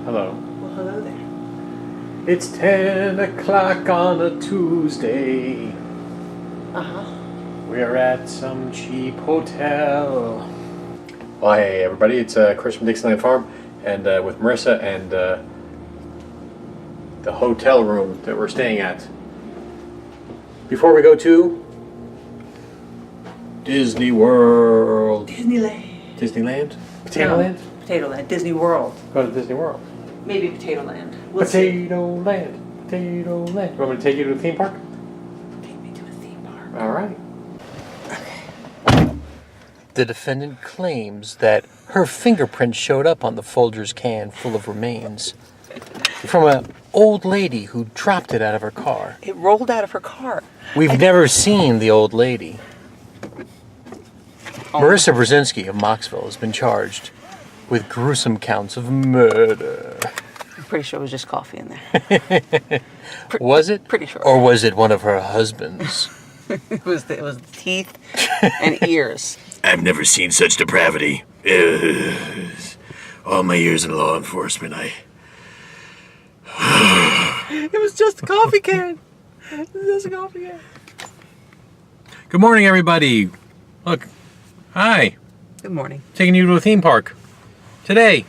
Hello. Well, hello there. It's 10 o'clock on a Tuesday. Uh-huh. We're at some cheap hotel. Well, hey everybody, it's Chris from Dixieland Farm, and with Marissa and the hotel room that we're staying at. Before we go to Disney World. Disneyland. Disneyland? Potato Land? Potato Land. Disney World. Go to Disney World. Maybe Potato Land. We'll Potato Land. Potato Land. You want me to take you to a theme park? Take me to a theme park. All right. The defendant claims that her fingerprints showed up on the Folgers can full of remains from an old lady who dropped it out of her car. It rolled out of her car. We've never seen the old lady. Marissa Brzezinski of Mocksville has been charged with gruesome counts of murder. I'm pretty sure it was just coffee in there. Was it? Pretty sure. Or was it one of her husbands? It was the teeth and ears. I've never seen such depravity. All my years in law enforcement, It was just a coffee can. It was just a coffee can. Good morning, everybody. Look, hi. Good morning. Taking you to a theme park today.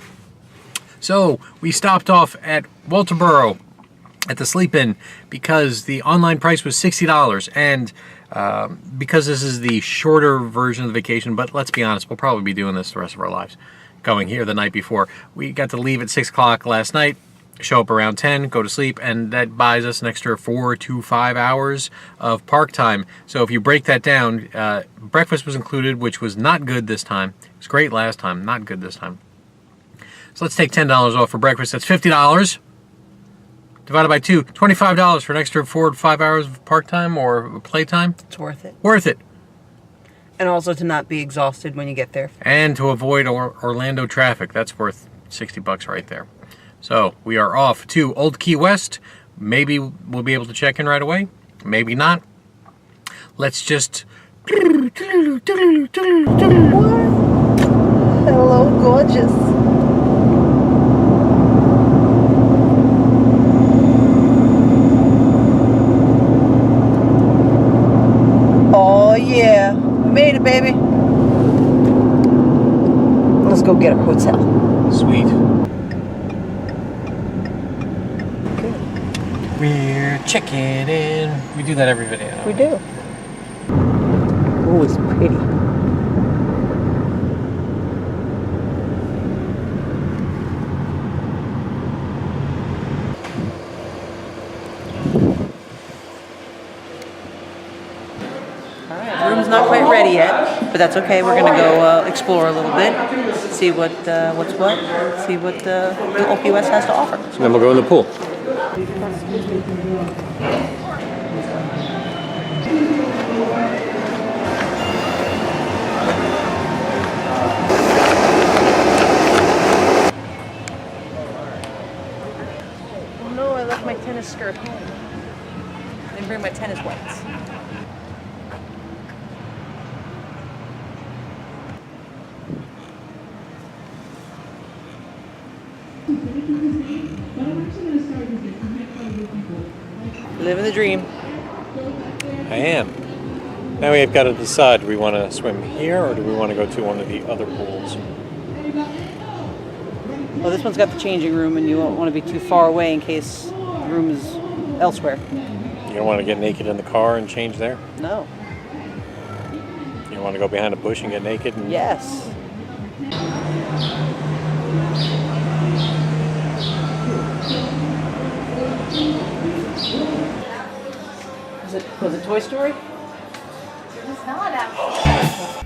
So we stopped off at Walterboro at the Sleep-In because the online price was $60, and because this is the shorter version of the vacation, but let's be honest, we'll probably be doing this the rest of our lives, going here the night before. We got to leave at 6 o'clock last night, show up around 10, go to sleep, and that buys us an extra 4 to 5 hours of park time. So if you break that down, breakfast was included, which was not good this time. It was great last time, not good this time. So let's take $10 off for breakfast. That's $50. Divided by 2, $25 for an extra 4 to 5 hours of park time or play time. It's worth it. Worth it. And also to not be exhausted when you get there. And to avoid Orlando traffic. That's worth $60 right there. So we are off to Old Key West. Maybe we'll be able to check in right away. Maybe not. Let's just... Hello, gorgeous. Oh, yeah. We made it, baby. Let's go get a hotel. Sweet. We're checking in. We do that every video. We do. Oh, it's pretty. Alright, the room's not quite ready yet, but that's okay. We're gonna go explore a little bit, see what's what, see what the Old Key West has to offer. Then we'll go in the pool. Oh no, I left my tennis skirt home. I didn't bring my tennis whites. Living the dream. I am. Now we've got to decide, do we want to swim here or do we want to go to one of the other pools? Well, this one's got the changing room, and you won't want to be too far away in case the room is elsewhere. You don't want to get naked in the car and change there? No. You don't want to go behind a bush and get naked? And... Yes. Was it Toy Story? It's not actually.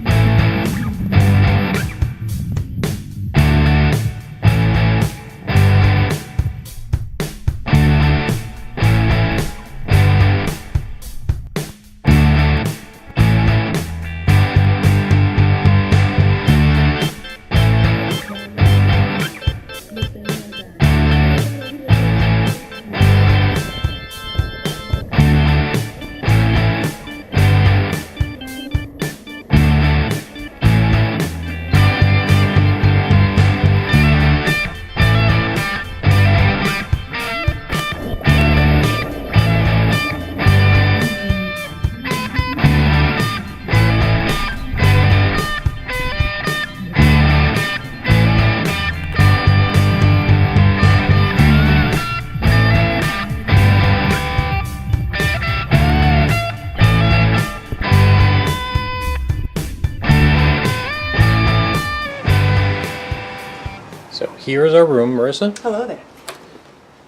So here's our room, Marissa. Hello there.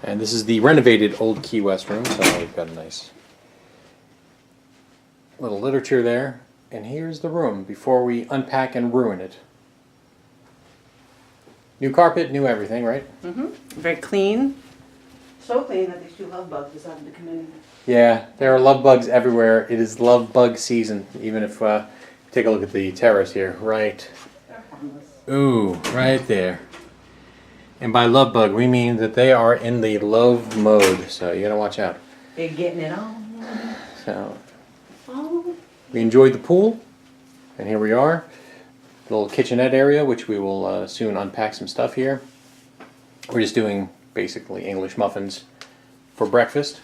And this is the renovated Old Key West room. So we've got a nice little literature there. And here's the room before we unpack and ruin it. New carpet, new everything, right? Mm-hmm. Very clean. So clean that these two love bugs decided to come in. Yeah, there are love bugs everywhere. It is love bug season. Even if take a look at the terrace here, right? They're harmless. Ooh, right there. And by love bug, we mean that they are in the love mode. So you gotta watch out. They're getting it on. So Oh. we enjoyed the pool, and here we are. Little kitchenette area, which we will soon unpack some stuff here. We're just doing basically English muffins for breakfast.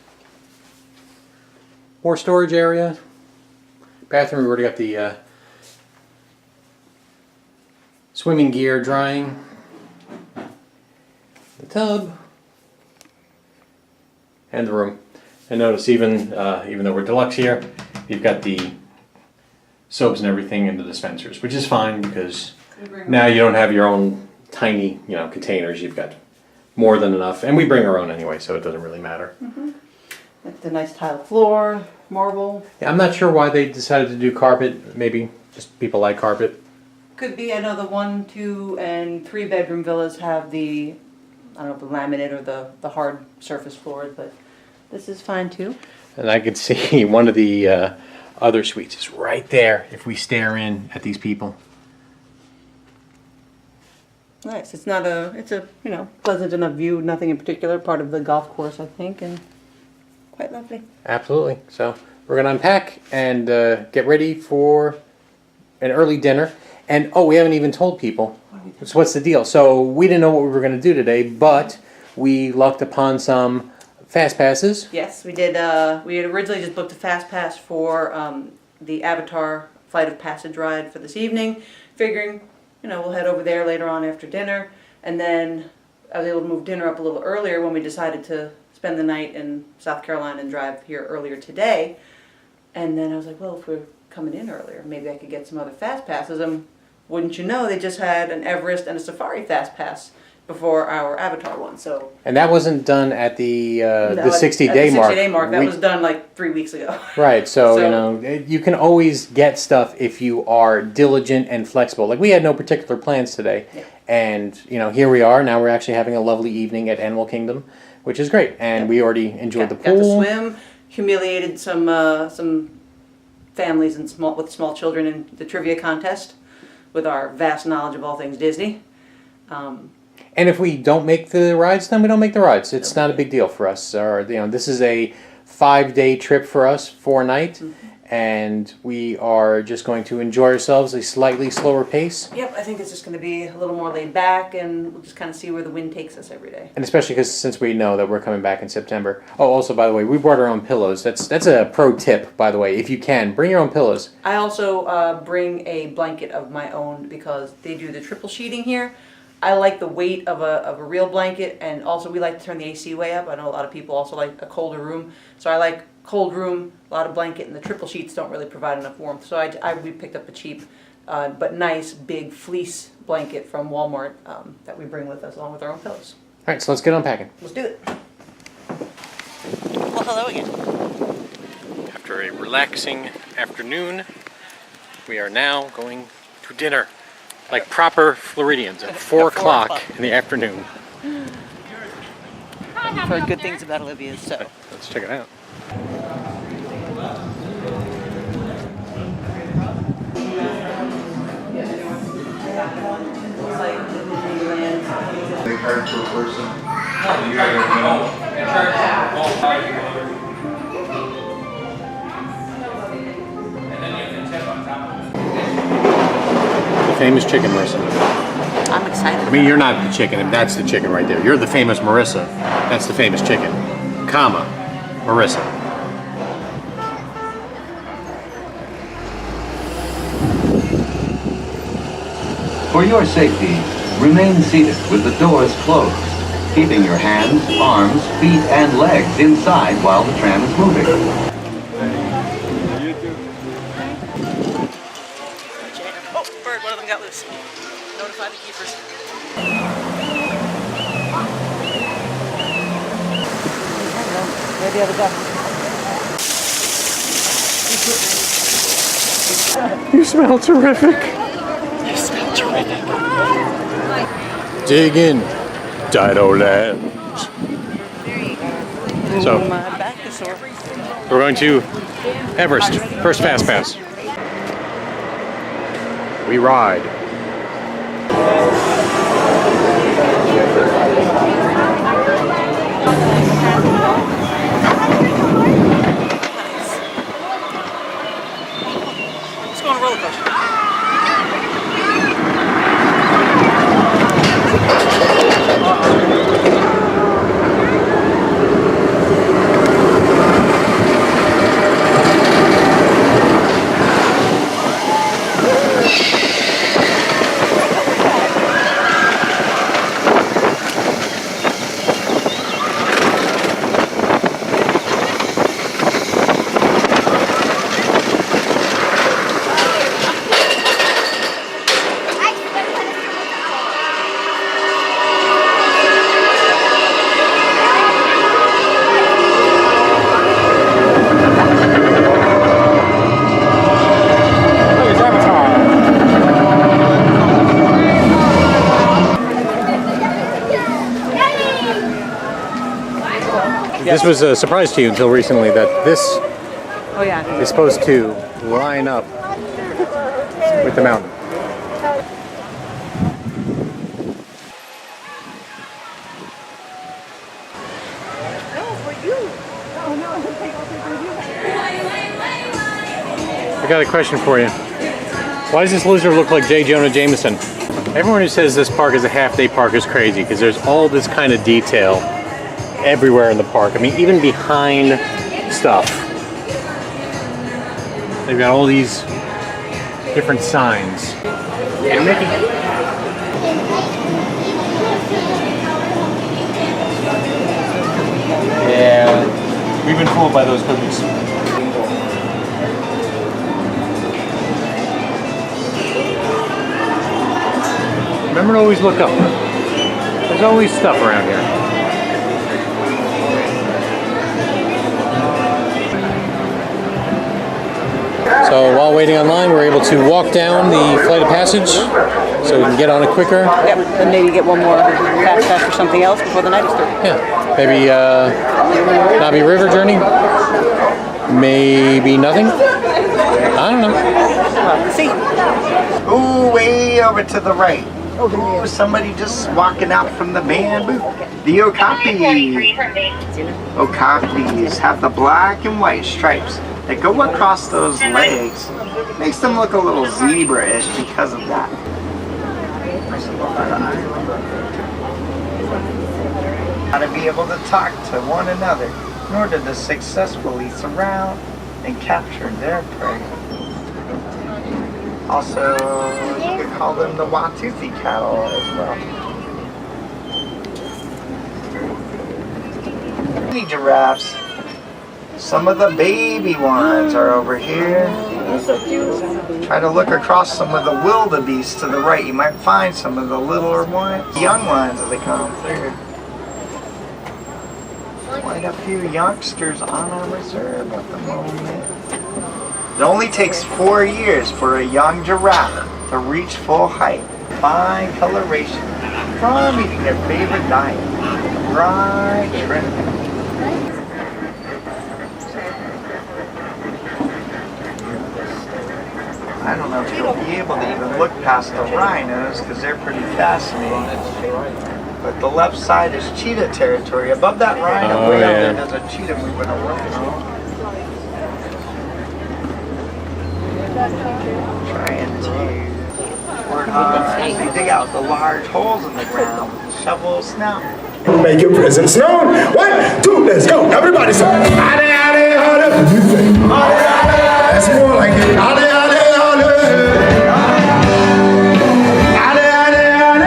More storage area. Bathroom, we already got the swimming gear drying. The tub. And the room. And notice even though we're deluxe here, you've got the soaps and everything in the dispensers, which is fine because now you don't have your own tiny, containers. You've got more than enough, and we bring our own anyway, so it doesn't really matter. Mm-hmm. Like the nice tile floor, marble. Yeah, I'm not sure why they decided to do carpet. Maybe just people like carpet. Could be. I know the 1, 2, and 3 bedroom villas have the, I don't know, the laminate or the hard surface floors, but this is fine too. And I could see one of the other suites is right there if we stare in at these people. Nice. It's a pleasant enough view. Nothing in particular. Part of the golf course, I think, and quite lovely. Absolutely. So we're gonna unpack and get ready for an early dinner. And we haven't even told people. So what's the deal? So we didn't know what we were gonna do today, but we lucked upon some fast passes. Yes, we did. We had originally just booked a fast pass for the Avatar Flight of Passage ride for this evening, figuring, we'll head over there later on after dinner. And then I was able to move dinner up a little earlier when we decided to spend the night in South Carolina and drive here earlier today. And then I was like, well, if we're coming in earlier, maybe I could get some other fast passes. And wouldn't you know, they just had an Everest and a Safari fast pass before our Avatar one. So. And that wasn't done at the At 60-day mark. the 60-day mark. That was done like 3 weeks ago. Right. So you can always get stuff if you are diligent and flexible. Like we had no particular plans today, Yeah. and here we are. Now we're actually having a lovely evening at Animal Kingdom, which is great. And we already enjoyed the pool. Got to swim. Humiliated some families and with small children in the trivia contest with our vast knowledge of all things Disney. And if we don't make the rides, then we don't make the rides. It's not a big deal for us. This is a 5-day trip for us, 4 night, and we are just going to enjoy ourselves at a slightly slower pace. Yep, I think it's just going to be a little more laid back, and we'll just kind of see where the wind takes us every day. And especially since we know that we're coming back in September. Oh, also, by the way, we brought our own pillows. That's a pro tip, by the way. If you can, bring your own pillows. I also bring a blanket of my own because they do the triple sheeting here. I like the weight of a real blanket, and also we like to turn the AC way up. I know a lot of people also like a colder room, so I like cold room, a lot of blanket, and the triple sheets don't really provide enough warmth. So we picked up a cheap but nice big fleece blanket from Walmart that we bring with us along with our own pillows. All right, so let's get unpacking. Let's do it. Well, hello again. After a relaxing afternoon, we are now going to dinner. Like proper Floridians at 4 o'clock in the afternoon. I've heard good things about Olivia, so. Let's check it out. They hard for a person. Famous chicken, Marissa. I'm excited. I mean, you're not the chicken. That's the chicken right there. You're the famous Marissa. That's the famous chicken. Comma, Marissa. For your safety, remain seated with the doors closed, keeping your hands, arms, feet, and legs inside while the tram is moving. Oh, bird, one of them got loose. Notify the keepers. the other duck. You smell terrific. You smell terrific. Dig in, Dido Land. So, My back is sore. we're going to Everest, first fast pass. We ride. Let's go on a roller coaster. This was a surprise to you until recently that this Oh yeah. is supposed to line up with the mountain. I got a question for you. Why does this lizard look like J. Jonah Jameson? Everyone who says this park is a half-day park is crazy because there's all this kind of detail everywhere in the park. I mean, even behind stuff. They've got all these different signs. And making Yeah, we've been fooled by those cookies. Remember to always look up. There's always stuff around here. So while waiting online, we're able to walk down the flight of passage so we can get on it quicker. Yep. And maybe get one more fast pass for something else before the night is through. Yeah, maybe Nabi River journey. Maybe nothing. I don't know. Well, see. Ooh, way over to the right. Ooh, somebody just walking out from the bamboo. The okapis. Okapis have the black and white stripes that go across those legs. Makes them look a little zebra-ish because of that. How to be able to talk to one another in order to successfully surround and capture their prey. Also, you could call them the Watusi cattle as well. Mini giraffes. Some of the baby ones are over here. Try to look across some of the wildebeest to the right. You might find some of the littler ones, young ones as they come through. Quite a few youngsters on our reserve at the moment. It only takes 4 years for a young giraffe to reach full height. Fine coloration from eating their favorite diet, fried shrimp. I don't know if you'll be able to even look past the rhinos because they're pretty fascinating. But the left side is cheetah territory. Above that rhino, way out there, there's a cheetah moving around. Trying to work hard. They dig out the large holes in the ground with the shovel snout. Make your presence known. 1, 2, let's go. Everybody say, ade, ade, ade. You say, ade, ade. That's more like it. Ade, ade, ade. Ade, ade,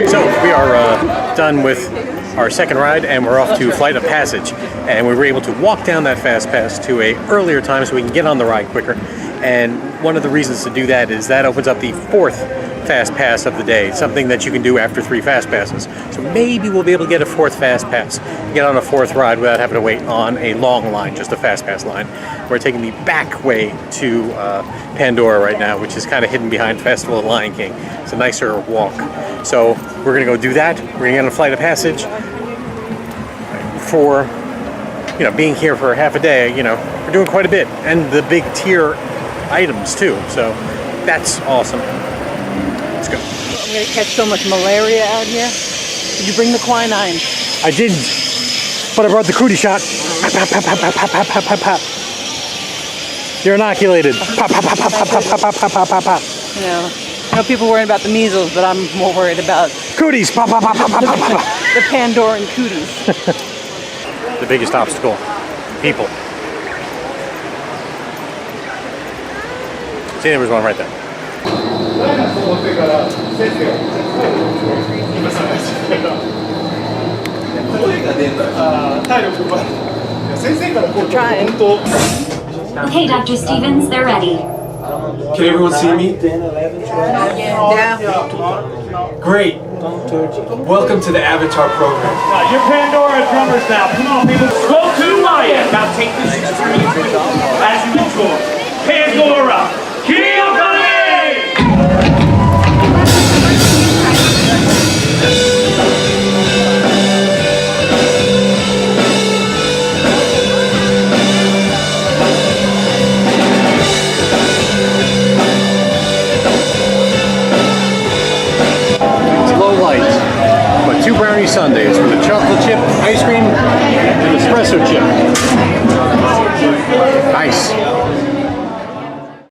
ade. So we are done with our second ride and we're off to Flight of Passage. And we were able to walk down that fast pass to a earlier time so we can get on the ride quicker. And one of the reasons to do that is that opens up the 4th fast pass of the day, something that you can do after 3 fast passes. So maybe we'll be able to get a 4th fast pass, get on a 4th ride without having to wait on a long line, just a fast pass line. We're taking the back way to Pandora right now, which is kind of hidden behind Festival of Lion King. It's a nicer walk. So we're gonna go do that. We're gonna get on a flight of passage. For, you know, being here for half a day, you know, we're doing quite a bit. And the big tier items too. So that's awesome. Let's go. I'm gonna catch so much malaria out here. Did you bring the quinine? I didn't, but I brought the cootie shot. Pop, pop, pop, pop, pop, pop, pop, pop, pop. You're inoculated. Pop, pop, pop, pop, pop, pop, pop, pop, pop, pop, pop. You know people worrying about the measles, but I'm more worried about Cooties. Pop, pop, pop, pop, pop, pop, pop. the Pandoran cooties. The biggest obstacle, people. See, there was one right there. Trying. Okay, Dr. Stevens, they're ready. Can everyone see me? Yeah. Great. Welcome to the Avatar program. Your Pandora drummers now. Come on, people. Go to Maya. Now take this experience with you as you enjoy. Pandora.